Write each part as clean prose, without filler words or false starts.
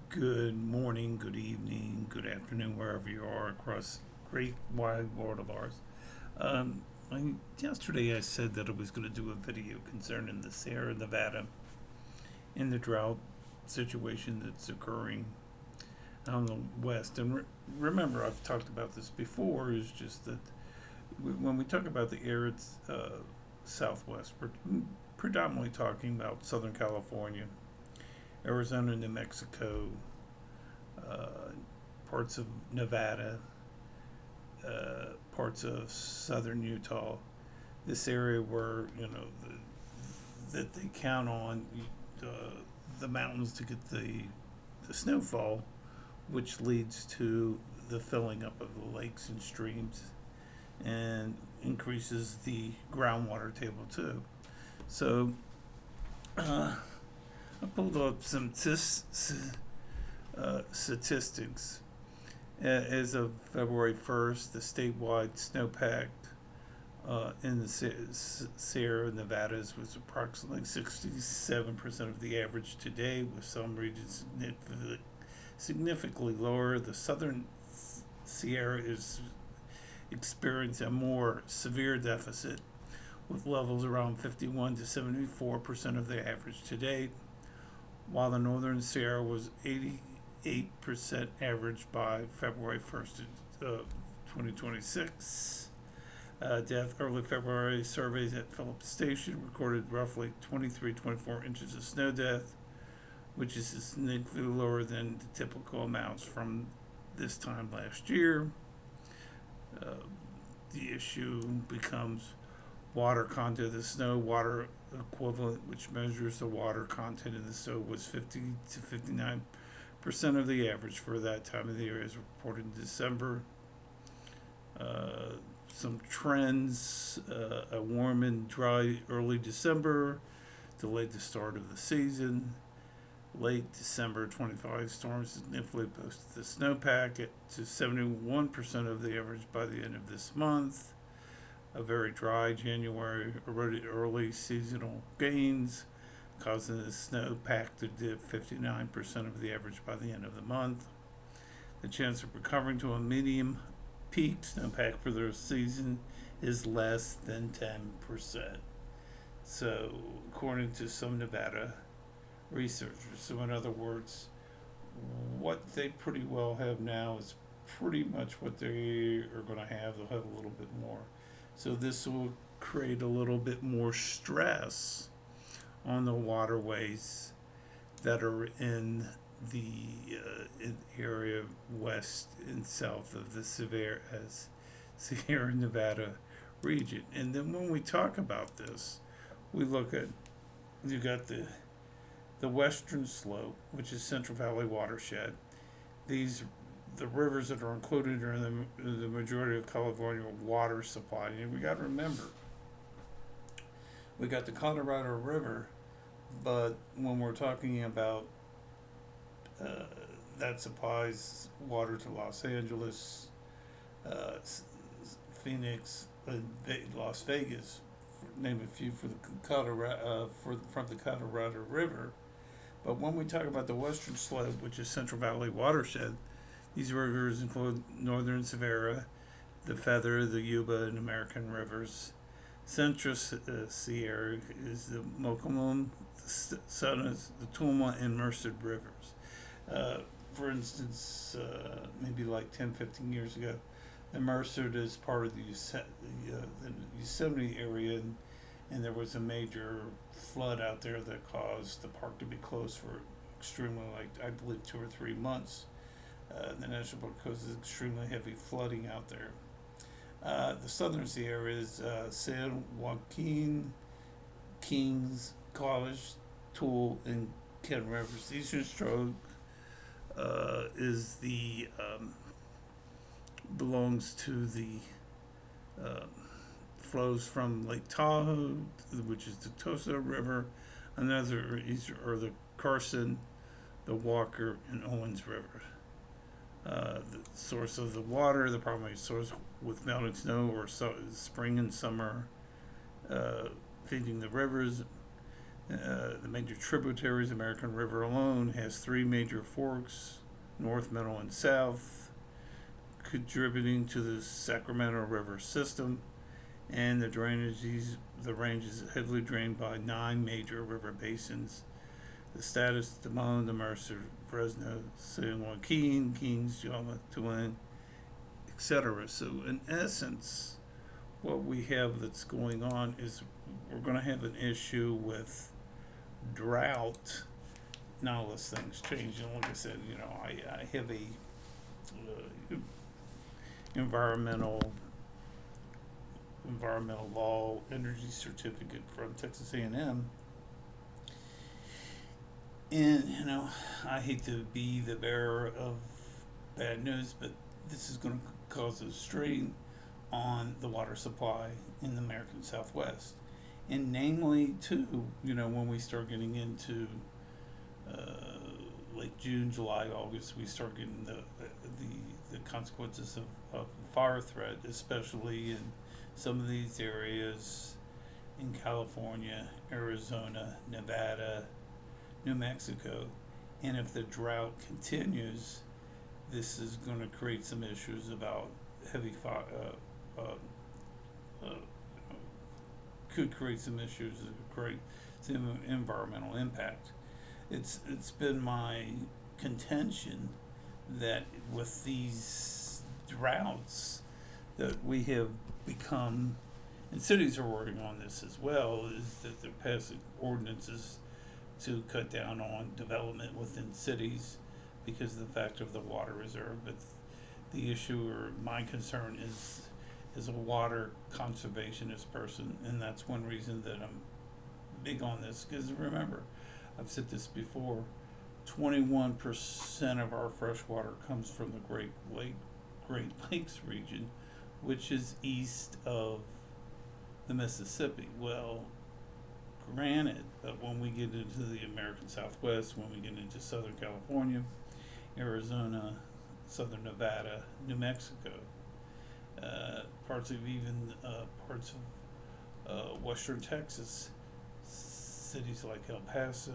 Good morning, good evening, good afternoon, wherever you are across great wide world of ours. Um, Yesterday I said that I was going to do a video concerning the Sierra Nevada and the drought situation that's occurring out in the west. And remember, I've talked about this before. Is just that when we talk about the arid Southwest, we're predominantly talking about Southern California, Arizona, New Mexico, uh, parts of Nevada, parts of southern Utah. This area where that they count on uh, the mountains to get the snowfall, which leads to the filling up of the lakes and streams and increases the groundwater table too. So I pulled up some statistics. As of February 1st, the statewide snowpack in the Sierra Nevadas was approximately 67% of the average today, with some regions significantly lower. The southern Sierra is experiencing a more severe deficit, with levels around 51 to 74% of the average today, while the northern Sierra was 88% average by February 1st, 2026. Early February surveys at Phillips Station recorded roughly 23-24 inches of snow depth, which is significantly lower than the typical amounts from this time last year. Uh, the issue becomes water content of the snow. Water equivalent, which measures the water content in the snow, was 50 to 59% of the average for that time of the year, as reported in December. Some trends: a warm and dry early December delayed the start of the season. Late December 25 storms significantly boosted the snowpack to 71% of the average by the end of this month. A very dry January eroded early seasonal gains, causing the snowpack to dip 59% of the average by the end of the month. The chance of recovering to a medium peak snowpack for the season is less than 10%. So, according to some Nevada researchers, so in other words, what they pretty well have now is pretty much what they are going to have. They'll have a little bit more. So, this will create a little bit more stress on the waterways that are in the area west and south of the Sierra Nevada region. And then when we talk about this, we look at you got the western slope, which is Central Valley watershed. These the rivers that are included are in the majority of California water supply. And we got to remember, we got the Colorado River, but when we're talking about uh, that supplies water to Los Angeles, uh, Phoenix, and Las Vegas, name a few for the Colorado from the Colorado River. But when we talk about the western slope, which is Central Valley watershed, these rivers include Northern Sierra, the Feather, the Yuba, and American rivers. Central Sierra is the Mokelumne, the Sunas, the Tuma, and Merced rivers. Uh, for instance, maybe like 10, 15 years ago, the Merced is part of the Yosemite area, and there was a major flood out there that caused the park to be closed for extremely, like, I believe, 2 or 3 months. The national park causes extremely heavy flooding out there. The southern Sierra is San Joaquin, Kings, College, Tool, and Ken Rivers. The eastern stroke is the belongs to the uh, flows from Lake Tahoe, which is the Tosa River. Another are the Carson, the Walker, and Owens River. The source of the water, the primary source with melting snow or spring and summer, feeding the rivers. The major tributaries, American River alone has three major forks, north, middle, and south, contributing to the Sacramento River system. And the range is heavily drained by nine major river basins: the Status, the Moan, the Mercer, Fresno, San Joaquin, Kings, Yama, Tulane, etc. So, in essence, what we have that's going on is we're going to have an issue with drought. Now, unless things change, and like I said, I have a environmental law energy certificate from Texas A&M. And, I hate to be the bearer of bad news, but this is going to cause a strain on the water supply in the American Southwest. And namely, too, when we start getting into late June, July, August, we start getting the consequences of fire threat, especially in some of these areas in California, Arizona, Nevada, New Mexico. And if the drought continues, this is going to create some issues about heavy fire. Could create some issues that create some environmental impact. It's been my contention that with these droughts that we have become, and cities are working on this as well, is that they're passing ordinances to cut down on development within cities because of the fact of the water reserve. But the issue, or my concern, is a water conservationist person, and that's one reason that I'm big on this. Because remember, I've said this before, 21% of our fresh water comes from the Great Lakes region, which is east of the Mississippi. Well, granted, but when we get into the American Southwest, when we get into Southern California, Arizona, Southern Nevada, New Mexico, parts of Western Texas, cities like El Paso,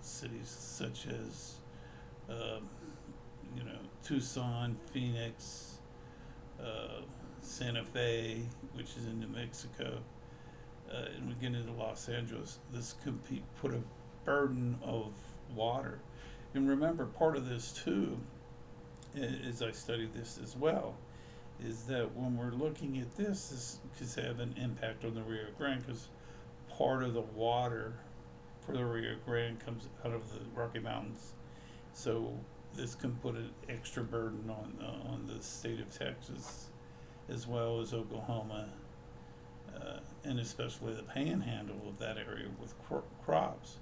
cities such as Tucson, Phoenix, Santa Fe, which is in New Mexico, and we get into Los Angeles. This could put a burden of water. And remember, part of this too, as I studied this as well, is that when we're looking at this could have an impact on the Rio Grande, because part of the water for the Rio Grande comes out of the Rocky Mountains. So this can put an extra burden on the state of Texas, as well as Oklahoma, and especially the panhandle of that area with crops.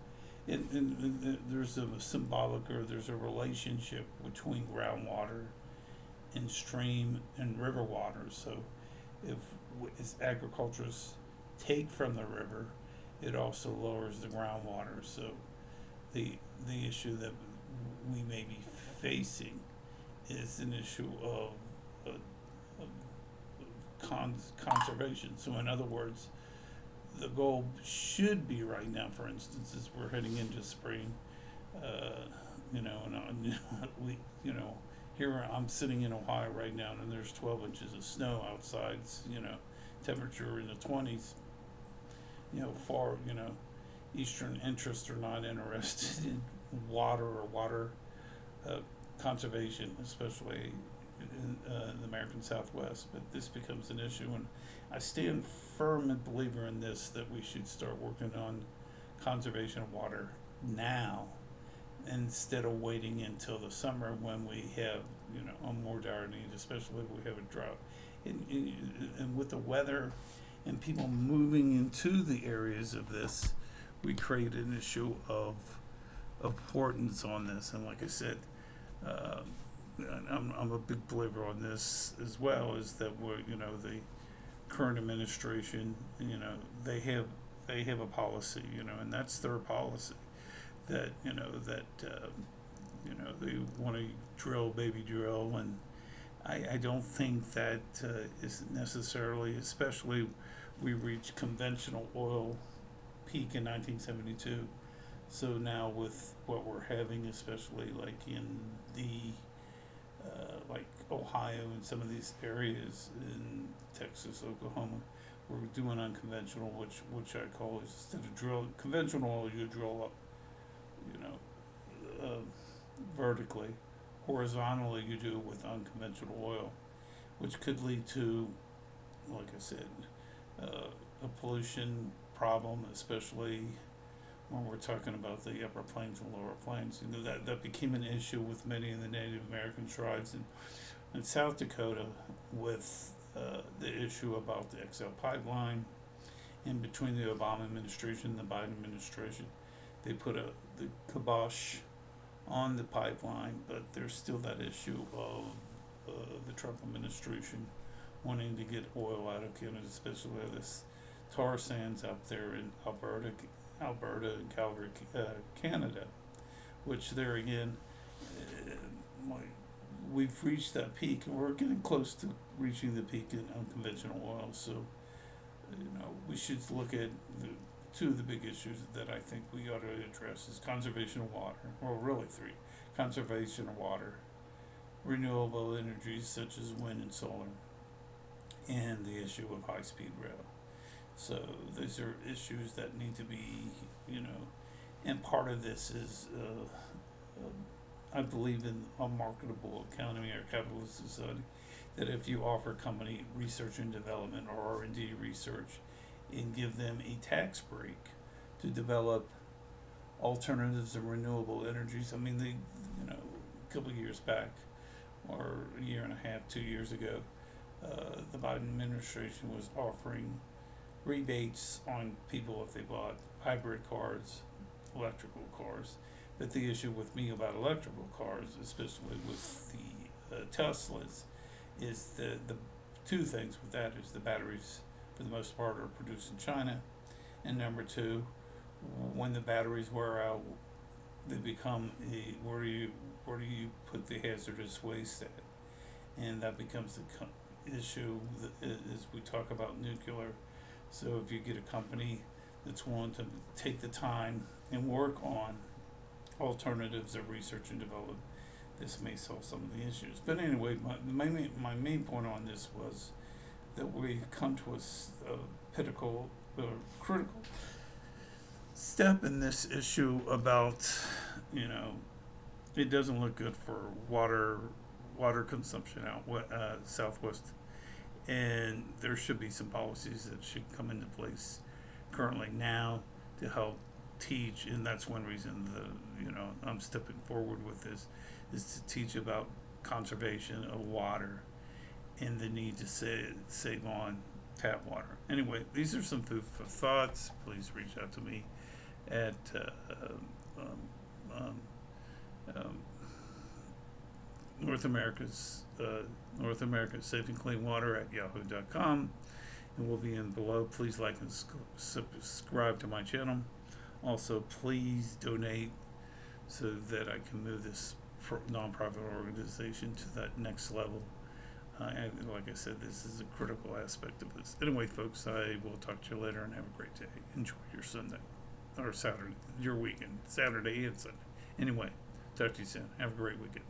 And there's a symbolic, or there's a relationship between groundwater and stream and river water. So as agriculturists take from the river, it also lowers the groundwater. So the issue that we may be facing is an issue of conservation. So in other words, the goal should be right now, for instance, as we're heading into spring, here I'm sitting in Ohio right now, and there's 12 inches of snow outside, temperature in the 20s. Eastern interests are not interested in water or water conservation, especially in the American Southwest. But this becomes an issue, and I stand firm and believer in this, that we should start working on conservation of water now, instead of waiting until the summer when we have a more dire need, especially if we have a drought. And with the weather and people moving into the areas of this, we create an issue of importance on this. And like I said, I'm a big believer on this as well, is that the current administration, they have a policy, and that's their policy, that they want to drill, baby drill, and I don't think that is necessarily, especially we reached conventional oil peak in 1972. So now with what we're having, especially like in the like Ohio and some of these areas in Texas, Oklahoma, we're doing unconventional, which I call is instead of drill conventional oil, you drill up, you know, vertically. Horizontally, you do it with unconventional oil, which could lead to, like I said, a pollution problem, especially when we're talking about the upper plains and lower plains. You know, that became an issue with many of the Native American tribes in South Dakota with the issue about the XL pipeline. In between the Obama administration and the Biden administration, they put the kibosh on the pipeline, but there's still that issue of the Trump administration wanting to get oil out of Canada, especially this tar sands up there in Alberta and Calgary, Canada, which there again, we've reached that peak, and we're getting close to reaching the peak in unconventional oil. So, you know, we should look at two of the big issues that I think we ought to address is conservation of water, or really three: conservation of water, renewable energies such as wind and solar, and the issue of high-speed rail. So these are issues that need to be, you know, and part of this is, I believe in a marketable economy or capitalist society, that if you offer company research and development or R&D research and give them a tax break to develop alternatives to renewable energies. I mean, you know, a couple of years back, or a year and a half, 2 years ago, the Biden administration was offering rebates on people if they bought hybrid cars, electrical cars. But the issue with me about electrical cars, especially with the Teslas, is the two things with that is the batteries, for the most part, are produced in China, and number two, when the batteries wear out, they become where do you put the hazardous waste at, and that becomes the issue as we talk about nuclear. So if you get a company that's willing to take the time and work on alternatives of research and development, this may solve some of the issues. But anyway, my main point on this was that we've come to a critical step in this issue about, you know, it doesn't look good for water consumption out southwest, and there should be some policies that should come into place currently now to help teach, and that's one reason I'm stepping forward with this, is to teach about conservation of water and the need to save on tap water. Anyway, these are some food for thoughts. Please reach out to me at North America's Safe and Clean Water at yahoo.com, and we'll be in below. Please like and subscribe to my channel. Also, please donate so that I can move this nonprofit organization to that next level. And like I said, this is a critical aspect of this. Anyway, folks, I will talk to you later and have a great day. Enjoy your Sunday or Saturday, your weekend, Saturday and Sunday. Anyway, talk to you soon. Have a great weekend.